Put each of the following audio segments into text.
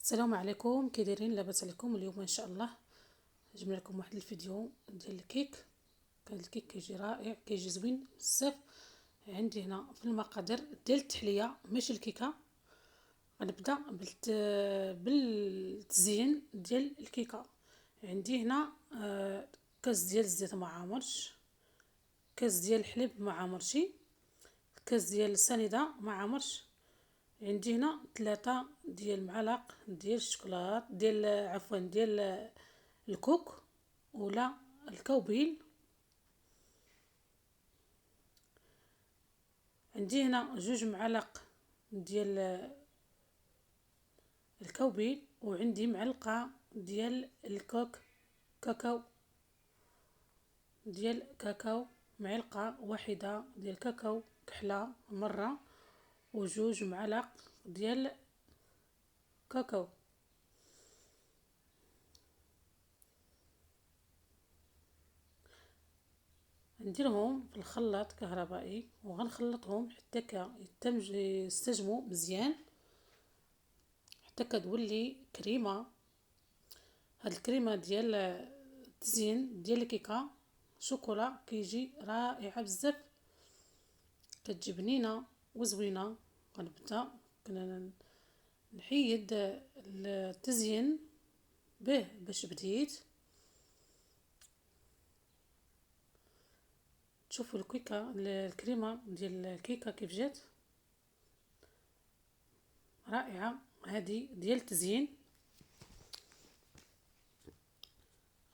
السلام عليكم، كي دايرين؟ لاباس عليكم؟ اليوم ان شاء الله جبنا لكم واحد الفيديو ديال الكيك. كان الكيك كيجي رائع، كيجي زوين بزاف. عندي هنا في المقادير ديال التحليه ماشي الكيكه. غنبدا بالتزيين ديال الكيكه. عندي هنا كاس ديال الزيت ما عامرش، كاس ديال الحليب ما عامرشي، كاس ديال السنيده ما عامرش. عندي هنا 3 ديال معالق ديال الشوكولات ديال ديال الكوك ولا الكوبيل. عندي هنا 2 معالق ديال الكوبيل، وعندي معلقه ديال كاكاو ديال كاكاو، معلقه واحده ديال كاكاو كحله مره، و2 معالق ديال كاكاو. نديرهم في الخلاط كهربائي وغنخلطهم حتى يستجموا مزيان، حتى كتولي كريمه. هاد الكريمه ديال التزيين ديال الكيكه شوكولا كيجي رائعه بزاف، كتجي بنينه وزوينه. غنبدا نحيد التزيين به باش بديت. تشوفوا الكريمه ديال الكيكه كيف جات رائعه. هذه ديال التزيين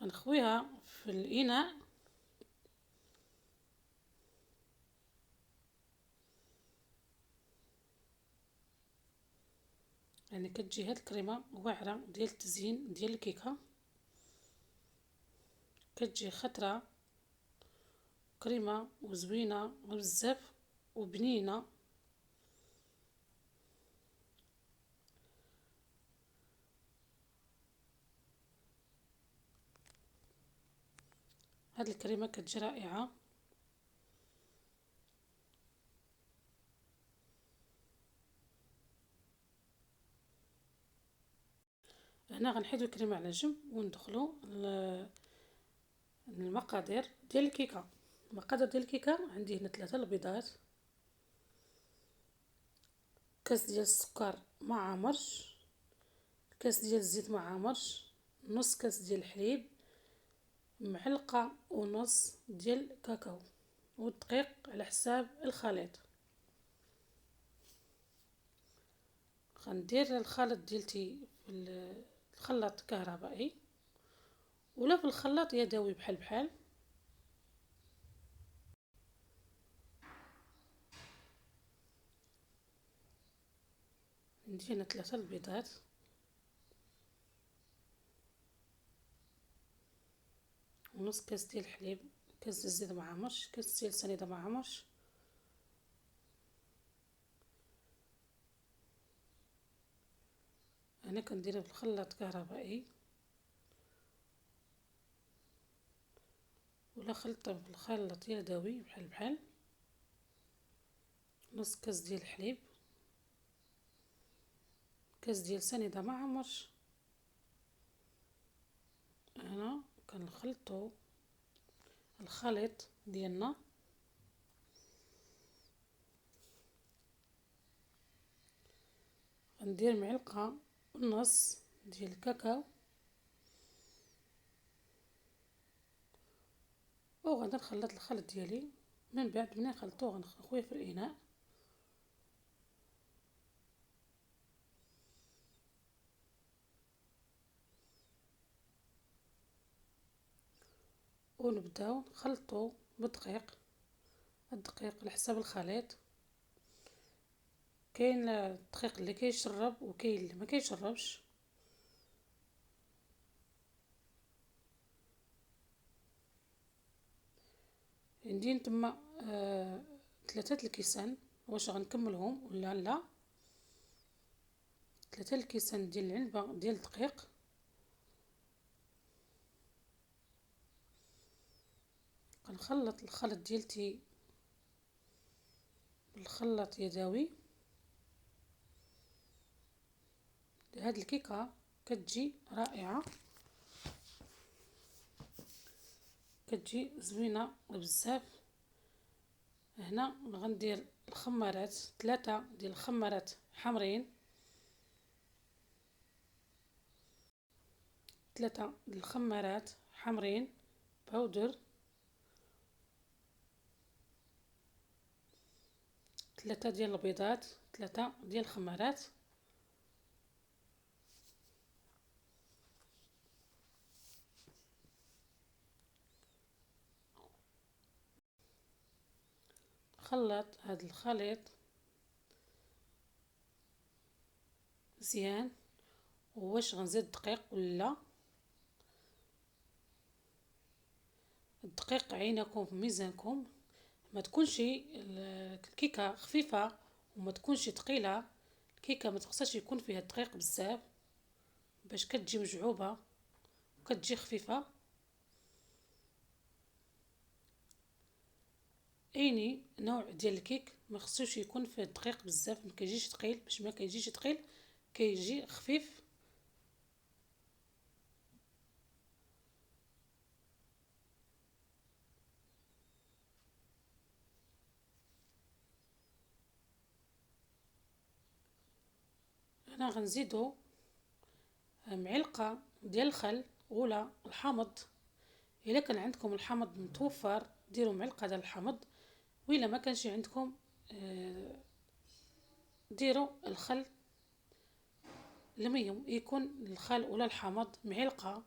غنخويها في الاناء. يعني كتجي هاد الكريمه واعره ديال التزيين ديال الكيكه، كتجي خطره كريمه وزوينه بزاف وبنينه. هاد الكريمه كتجي رائعه. هنا غنحيدو الكريمه على جنب وندخلو المقادير ديال الكيكه. المقادير ديال الكيكه عندي هنا 3 البيضات، كاس ديال السكر ما عامرش، كاس ديال الزيت ما عامرش، نص كاس ديال الحليب، معلقه ونص ديال كاكاو، والدقيق على حساب الخليط. غندير الخليط ديالتي في الخلاط الكهربائي ولا في الخلاط يدوي بحال بحال. عندي هنا 3 البيضات، ونص كاس ديال الحليب، كاس ديال الزيت ما عامرش، كاس ديال السنيده ما عامرش. انا كنديرها في الخلاط الكهربائي ولا خلطها في الخلاط يدوي بحال بحال. نص كاس ديال الحليب، كاس ديال السنيده ما عامرش. هنا كنخلطوا الخليط ديالنا. غندير معلقه ونص ديال الكاكاو، وغادي نخلط الخليط ديالي. من بعد ملي نخلطوه غنخويه في الاناء. ونبداو نخلطو بالدقيق، الدقيق على حساب الخليط. كاين الدقيق اللي كيشرب وكاين اللي ما كيشربش. عندي نتما 3 الكيسان، واش غنكملهم ولا لا؟ 3 الكيسان ديال العنبه ديال الدقيق. كنخلط الخليط ديالتي بالخلاط يدوي. هاد الكيكه كتجي رائعه، كتجي زوينه بزاف. هنا غندير الخمارات، 3 ديال الخمارات حمرين، 3 ديال الخمارات حمرين باودر، 3 ديال البيضات، 3 ديال الخمارات، خلط هذا الخليط مزيان. واش غنزيد دقيق ولا الدقيق عينكم في ميزانكم، ما تكونش الكيكه خفيفه وما تكونش ثقيله. الكيكه ما تخصش يكون فيها الدقيق بزاف باش كتجي مجعوبه وكتجي خفيفه. ايني نوع ديال الكيك ما خصوش يكون فيه الدقيق بزاف، ما كيجيش ثقيل، باش ما كيجيش ثقيل كيجي خفيف. هنا غنزيدو معلقه ديال الخل ولا الحامض. الا كان عندكم الحامض متوفر ديروا معلقه ديال الحامض، وإلا ما كانش عندكم ديروا الخل المهم يكون الخل ولا الحامض معلقه،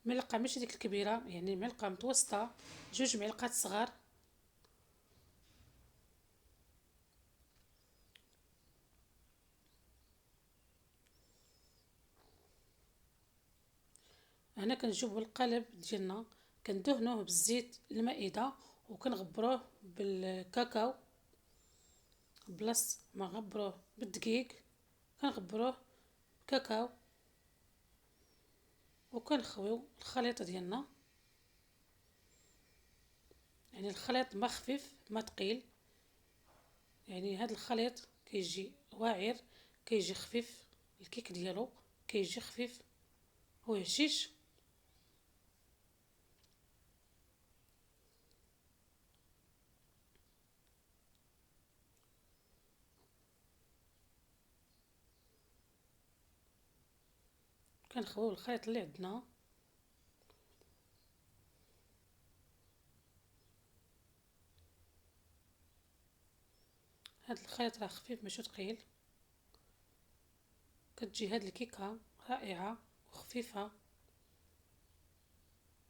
معلقه ماشي ديك الكبيره، يعني معلقه متوسطه، 2 معلقات صغار. هنا كنجيبوا القالب ديالنا كندهنوه بالزيت المائده وكنغبروه بالكاكاو، بلاص ما غبروه بالدقيق كنغبروه كاكاو، وكنخويو الخليط ديالنا. يعني الخليط ما خفيف ما ثقيل، يعني هذا الخليط كيجي واعر، كيجي خفيف، الكيك ديالو كيجي خفيف وهشيش. كنخويو الخليط اللي عندنا. هاد الخليط راه خفيف ماشي ثقيل، كتجي هاد الكيكه رائعه وخفيفه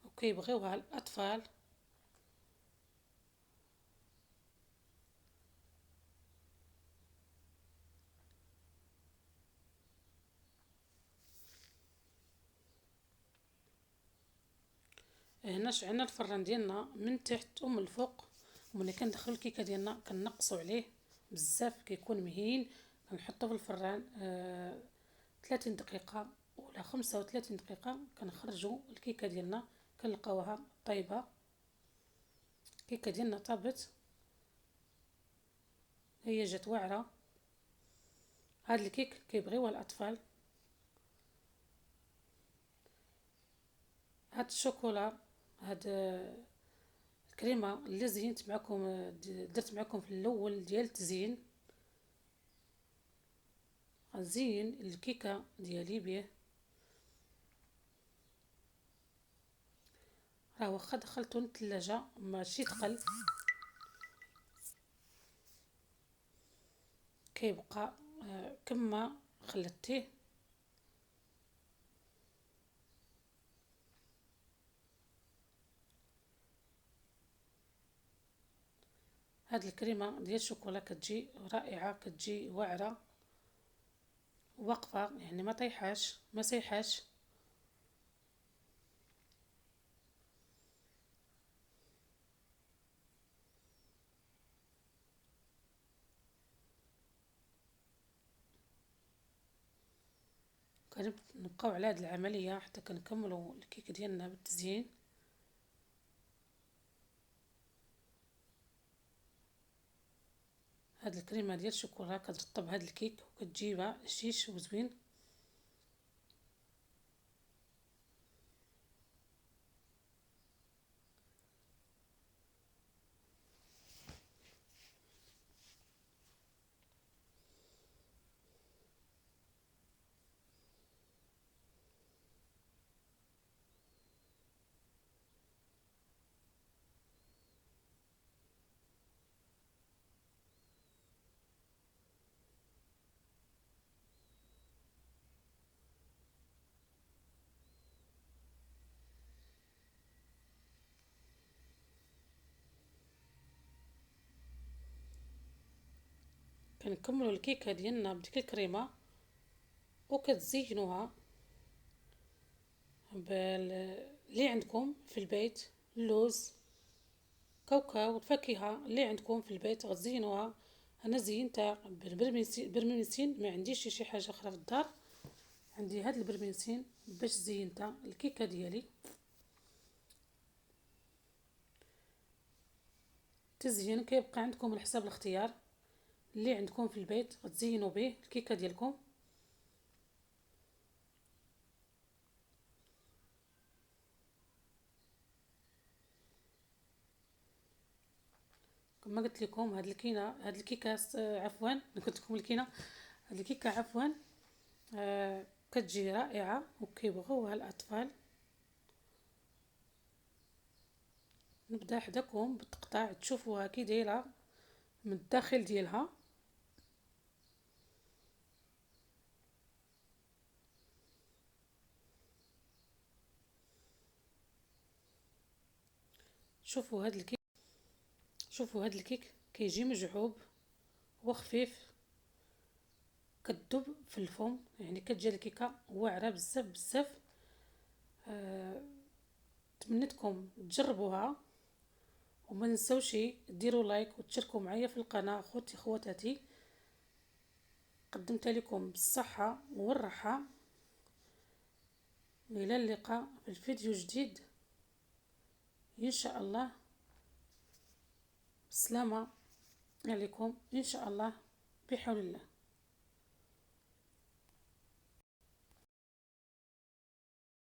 وكيبغيوها الاطفال. هنا شعلنا الفران ديالنا من تحت ومن الفوق، وملي كندخلو الكيكه ديالنا كنقصوا عليه بزاف كيكون مهين. كنحطو في الفران 30 دقيقه ولا 35 دقيقه، كنخرجوا الكيكه ديالنا كنلقاوها طيبه. الكيكه ديالنا طابت، هي جات واعره. هاد الكيك كيبغيوها الاطفال. هاد الشوكولا، هاد الكريمه اللي زينت معكم، درت معكم في الاول ديال التزيين، غنزين الكيكه ديالي بيه. راه واخا دخلتو للثلاجه ماشي ثقل، كيبقى كما خلطتيه. هاد الكريمه ديال الشوكولا كتجي رائعه، كتجي واعره واقفه، يعني ما طيحاش ما سيحاش. كنبقاو على هاد العمليه حتى كنكملوا الكيك ديالنا بالتزيين. هاد الكريمه ديال الشوكولا كترطب هاد الكيك وكتجيبها هشيش وزوين. كنكملوا الكيكه ديالنا بديك الكريمه وكتزينوها اللي عندكم في البيت، اللوز، كاوكاو، الفاكهه اللي عندكم في البيت غتزينوها. انا زينتها بالبرميسين، ما عنديش شي حاجه اخرى في الدار، عندي هاد البرميسين باش زينتها الكيكه ديالي. تزيين كيبقى عندكم على حساب الاختيار اللي عندكم في البيت غتزينوا به الكيكه ديالكم. كما قلت لكم هاد الكيكه عفوا قلت لكم الكينه، هاد الكيكه عفوا كتجي رائعه وكيبغوها الاطفال. نبدا حداكم بالتقطاع تشوفوها كي دايره من الداخل ديالها. شوفوا هاد الكيك، شوفوا هاد الكيك كيجي مجعوب وخفيف، كتذوب في الفم، يعني كتجي الكيكه واعره بزاف بزاف. تمنيتكم تجربوها، وما نساوش ديروا لايك وتشاركوا معايا في القناه اخوتي خواتاتي. قدمت لكم بالصحه والراحه، الى اللقاء في الفيديو جديد ان شاء الله. السلامه عليكم ان شاء الله بحول الله.